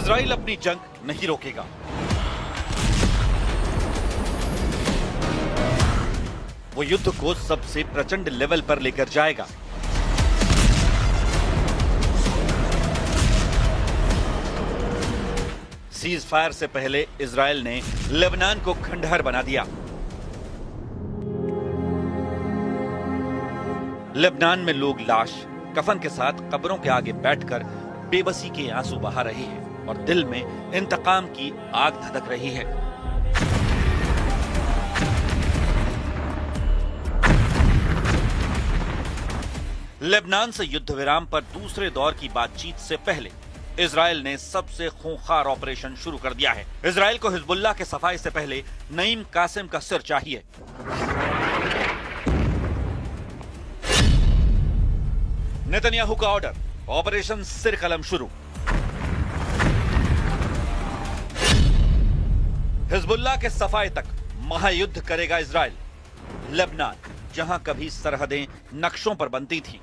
Israel अपनी जंग नहीं रोकेगा। वो युद्ध को सबसे प्रचंड लेवल पर लेकर जाएगा। सीज फायर से पहले इजराइल ने लेबनान को खंडहर बना दिया। लेबनान में लोग लाश कफन के साथ कब्रों के आगे बैठकर बेबसी के आंसू बहा रहे हैं और दिल में इंतकाम की आग धधक रही है। लेबनान से युद्ध विराम पर दूसरे दौर की बातचीत से पहले इजराइल ने सबसे खूंखार ऑपरेशन शुरू कर दिया है। इजराइल को हिजबुल्लाह के सफाई से पहले नईम कासिम का सिर चाहिए। नेतन्याहू का ऑर्डर, ऑपरेशन सिर कलम शुरू। हिजबुल्लाह के सफाई तक महायुद्ध करेगा इजराइल। लेबनान, जहां कभी सरहदें नक्शों पर बनती थी,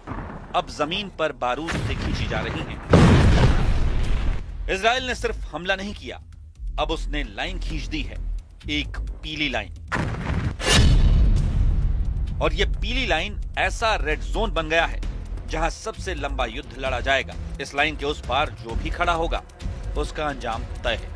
अब जमीन पर बारूद से खींची जा रही हैं। इजराइल ने सिर्फ हमला नहीं किया, अब उसने लाइन खींच दी है, एक पीली लाइन। और यह पीली लाइन ऐसा रेड जोन बन गया है जहां सबसे लंबा युद्ध लड़ा जाएगा। इस लाइन के उस पार जो भी खड़ा होगा उसका अंजाम तय है।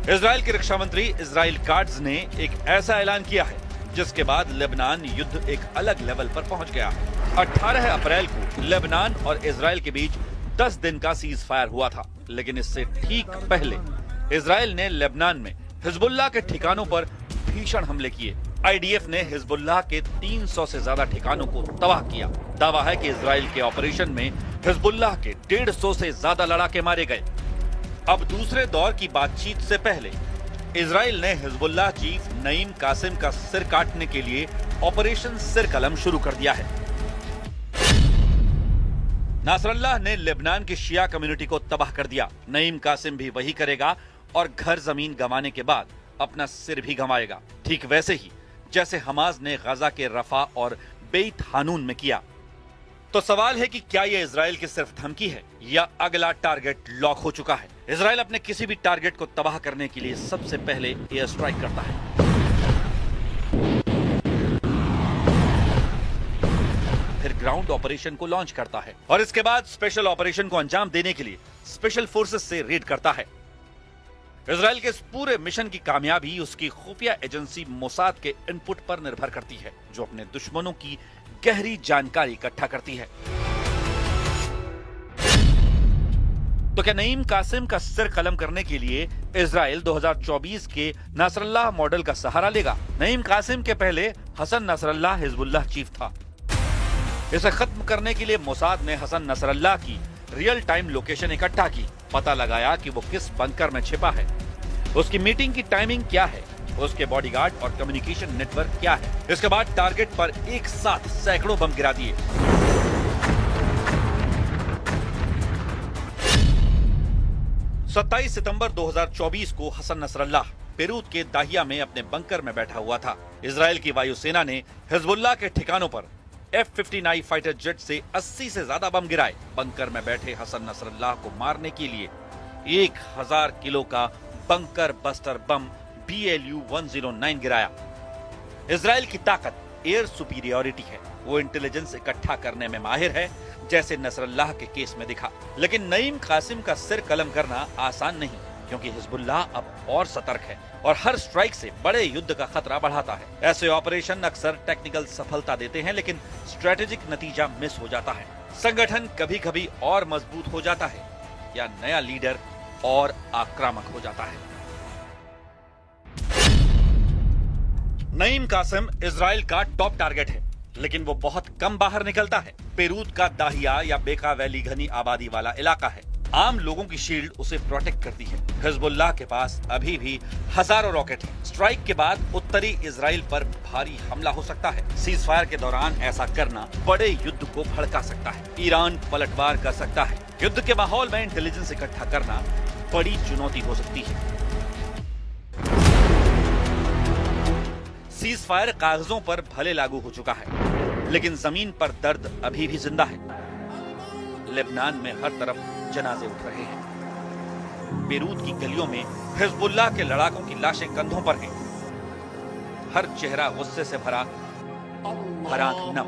इजराइल के रक्षा मंत्री इजराइल काट्ज ने एक ऐसा ऐलान किया है जिसके बाद लेबनान युद्ध एक अलग लेवल पर पहुंच गया। 18 अप्रैल को लेबनान और इजराइल के बीच 10 दिन का सीज फायर हुआ था, लेकिन इससे ठीक पहले इजराइल ने लेबनान में हिजबुल्लाह के ठिकानों पर भीषण हमले किए। आईडीएफ ने हिजबुल्लाह के 300 से ज्यादा ठिकानों को तबाह किया। दावा है कि इजराइल के ऑपरेशन में हिजबुल्लाह के 150 से ज्यादा लड़ाके मारे गए। अब दूसरे दौर की बातचीत से पहले इजराइल ने हिजबुल्लाह चीफ नईम कासिम का सिर काटने के लिए ऑपरेशन सिर कलम शुरू कर दिया है। नासरल्लाह ने लेबनान की शिया कम्युनिटी को तबाह कर दिया। नईम कासिम भी वही करेगा और घर जमीन गंवाने के बाद अपना सिर भी गंवाएगा, ठीक वैसे ही जैसे हमास ने गजा के रफा और बेत हानून में किया। तो सवाल है कि क्या यह इजराइल की सिर्फ धमकी है या अगला टारगेट लॉक हो चुका है। इजराइल अपने किसी भी टारगेट को तबाह करने के लिए सबसे पहले एयर स्ट्राइक करता है। फिर ग्राउंड ऑपरेशन को लॉन्च करता है और इसके बाद स्पेशल ऑपरेशन को अंजाम देने के लिए स्पेशल फोर्सेस से रेड करता है। इजराइल के इस पूरे मिशन की कामयाबी उसकी खुफिया एजेंसी मोसाद के इनपुट पर निर्भर करती है, जो अपने दुश्मनों की गहरी जानकारी इकट्ठा करती है। तो क्या नईम कासिम का सिर कलम करने के लिए इजराइल 2024 के नासरल्लाह मॉडल का सहारा लेगा? नईम कासिम के पहले हसन नसरल्लाह हिजबुल्लाह चीफ था। इसे खत्म करने के लिए मोसाद ने हसन नसरल्लाह की रियल टाइम लोकेशन इकट्ठा की, पता लगाया कि वो किस बंकर में छिपा है, उसकी मीटिंग की टाइमिंग क्या है, उसके बॉडीगार्ड और कम्युनिकेशन नेटवर्क क्या है। इसके बाद टारगेट पर एक साथ सैकड़ों बम गिरा दिए। सत्ताईस सितंबर 2024 को हसन नसरल्लाह बेरूत के दाहिया में अपने बंकर में बैठा हुआ था। इजराइल की वायुसेना ने हिजबुल्लाह के ठिकानों पर F-59 फाइटर जेट से 80 से ज्यादा बम गिराए। बंकर में बैठे हसन नसरल्लाह को मारने के लिए 1000 किलो का बंकर बस्टर बम BLU-109 गिराया। इजराइल की ताकत एयर सुपीरियरिटी है। वो इंटेलिजेंस इकट्ठा करने में माहिर है, जैसे नसरल्लाह के केस में दिखा। लेकिन नईम कासिम का सिर कलम करना आसान नहीं, क्योंकि हिजबुल्लाह अब और सतर्क है और हर स्ट्राइक से बड़े युद्ध का खतरा बढ़ाता है। ऐसे ऑपरेशन अक्सर टेक्निकल सफलता देते हैं, लेकिन स्ट्रेटेजिक नतीजा मिस हो जाता है। संगठन कभी कभी और मजबूत हो जाता है या नया लीडर और आक्रामक हो जाता है। नईम कासिम इजराइल का टॉप टारगेट है, लेकिन वो बहुत कम बाहर निकलता है। बेरूत का दाहिया या बेका वैली घनी आबादी वाला इलाका है। आम लोगों की शील्ड उसे प्रोटेक्ट करती है। हिजबुल्लाह के पास अभी भी हजारों रॉकेट हैं। स्ट्राइक के बाद उत्तरी इजराइल पर भारी हमला हो सकता है। सीज फायर के दौरान ऐसा करना बड़े युद्ध को भड़का सकता है। ईरान पलटवार कर सकता है। युद्ध के माहौल में इंटेलिजेंस इकट्ठा करना बड़ी चुनौती हो सकती है। सीज फायर कागजों पर भले लागू हो चुका है, लेकिन जमीन पर दर्द अभी भी जिंदा है। लेबनान में हर तरफ जनाजे उठ रहे हैं। बेरूत की गलियों में हिजबुल्लाह के लड़ाकों की लाशें कंधों पर हैं। हर चेहरा गुस्से से भरा, हर आंख नम।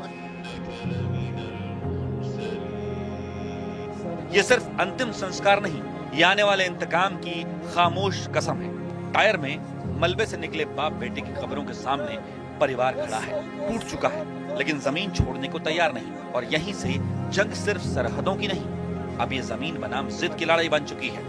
ये सिर्फ अंतिम संस्कार नहीं, ये आने वाले इंतकाम की खामोश कसम है। टायर में मलबे से निकले बाप बेटे की कब्रों के सामने परिवार खड़ा है, टूट चुका है, लेकिन जमीन छोड़ने को तैयार नहीं। और यहीं से जंग सिर्फ सरहदों की नहीं, अब ये जमीन बनाम जिद की लड़ाई बन चुकी है।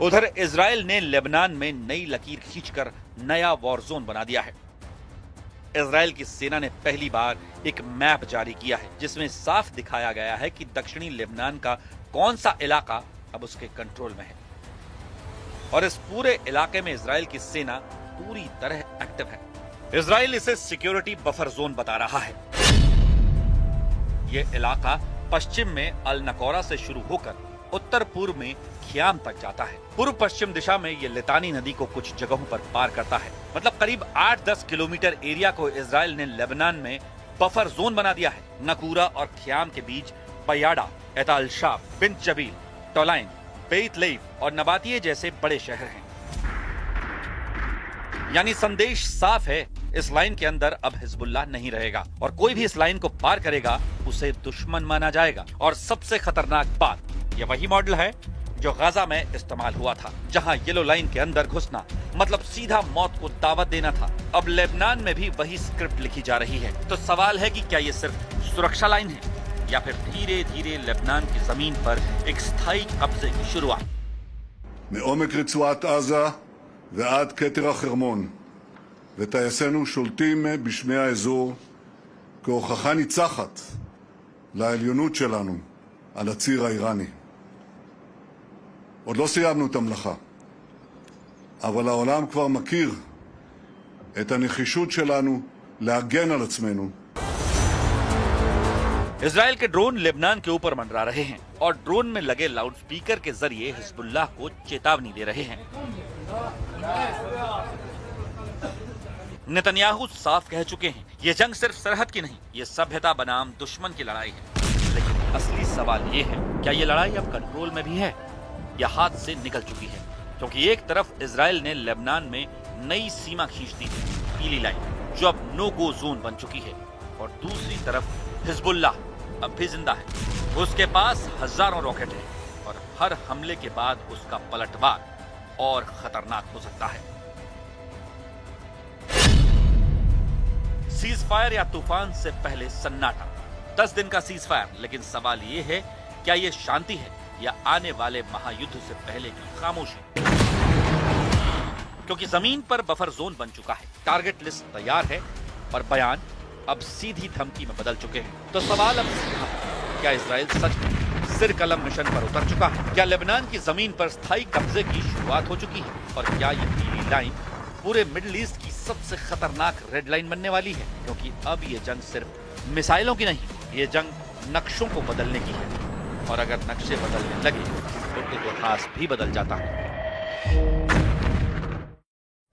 उधर इजराइल ने लेबनान में नई लकीर खींचकर नया वॉर जोन बना दिया है। इजराइल की सेना ने पहली बार एक मैप जारी किया है जिसमें साफ दिखाया गया है कि दक्षिणी लेबनान का कौन सा इलाका अब उसके कंट्रोल में है। और इस पूरे इलाके में इजराइल की सेना पूरी तरह एक्टिव है। इजराइल इसे सिक्योरिटी बफर जोन बता रहा है। यह इलाका पश्चिम में अल नकोरा से शुरू होकर उत्तर पूर्व में खियाम तक जाता है। पूर्व पश्चिम दिशा में ये लितानी नदी को कुछ जगहों पर पार करता है। मतलब करीब 8-10 किलोमीटर एरिया को इजराइल ने लेबनान में बफर जोन बना दिया है। नकूरा और खियाम के बीच पयाडा, एताल शाब, बिन जबील, टोलाइन, बेत लेव और नबातिये जैसे बड़े शहर हैं। यानी संदेश साफ है, इस लाइन के अंदर अब हिजबुल्लाह नहीं रहेगा और कोई भी इस लाइन को पार करेगा उसे दुश्मन माना जाएगा। और सबसे खतरनाक बात, ये वही मॉडल है जो गाजा में इस्तेमाल हुआ था, जहां येलो लाइन के अंदर घुसना मतलब सीधा मौत को दावत देना था। अब लेबनान में भी वही स्क्रिप्ट लिखी जा रही है। तो सवाल है कि क्या ये सिर्फ सुरक्षा लाइन है या फिर धीरे धीरे लेबनान की जमीन पर एक स्थायी कब्जे की शुरुआत। מעומק רצועת עזה ועד כתר החרמון, וטייסינו שולטים בשמי האזור כהוכחה ניצחת לעליונות שלנו על הציר האיראני. עוד לא סיימנו את המלאכה, אבל העולם כבר מכיר את הנחישות שלנו להגן על עצמנו. इजराइल के ड्रोन लेबनान के ऊपर मंडरा रहे हैं और ड्रोन में लगे लाउडस्पीकर के जरिए हिजबुल्लाह को चेतावनी दे रहे हैं। नेतन्याहू साफ कह चुके हैं, ये जंग सिर्फ सरहद की नहीं, ये सभ्यता बनाम दुश्मन की लड़ाई है। लेकिन असली सवाल ये है, क्या ये लड़ाई अब कंट्रोल में भी है या हाथ से निकल चुकी है? क्योंकि एक तरफ इजराइल ने लेबनान में नई सीमा खींच दी है, पीली लाइन, जो अब नो गो जोन बन चुकी है, और दूसरी तरफ हिजबुल्लाह अब भी जिंदा है। उसके पास हजारों रॉकेट हैं और हर हमले के बाद उसका पलटवार और खतरनाक हो सकता है। सीज फायर या तूफान से पहले सन्नाटा, 10 दिन का सीज फायर, लेकिन सवाल ये है, क्या ये शांति है या आने वाले महायुद्ध से पहले की खामोशी? क्योंकि जमीन पर बफर जोन बन चुका है, टारगेट लिस्ट तैयार है और बयान अब सीधी धमकी में बदल चुके हैं। तो सवाल अब सीधा है, क्या इजराइल सच में सिर कलम मिशन पर उतर चुका है? क्या लेबनान की जमीन पर स्थायी कब्जे की शुरुआत हो चुकी है? और क्या ये पीली लाइन पूरे मिडिल ईस्ट की सबसे खतरनाक रेड लाइन बनने वाली है? क्योंकि अब ये जंग सिर्फ मिसाइलों की नहीं, ये जंग नक्शों को बदलने की है। और अगर नक्शे बदलने लगे तो इतिहास भी बदल जाता है।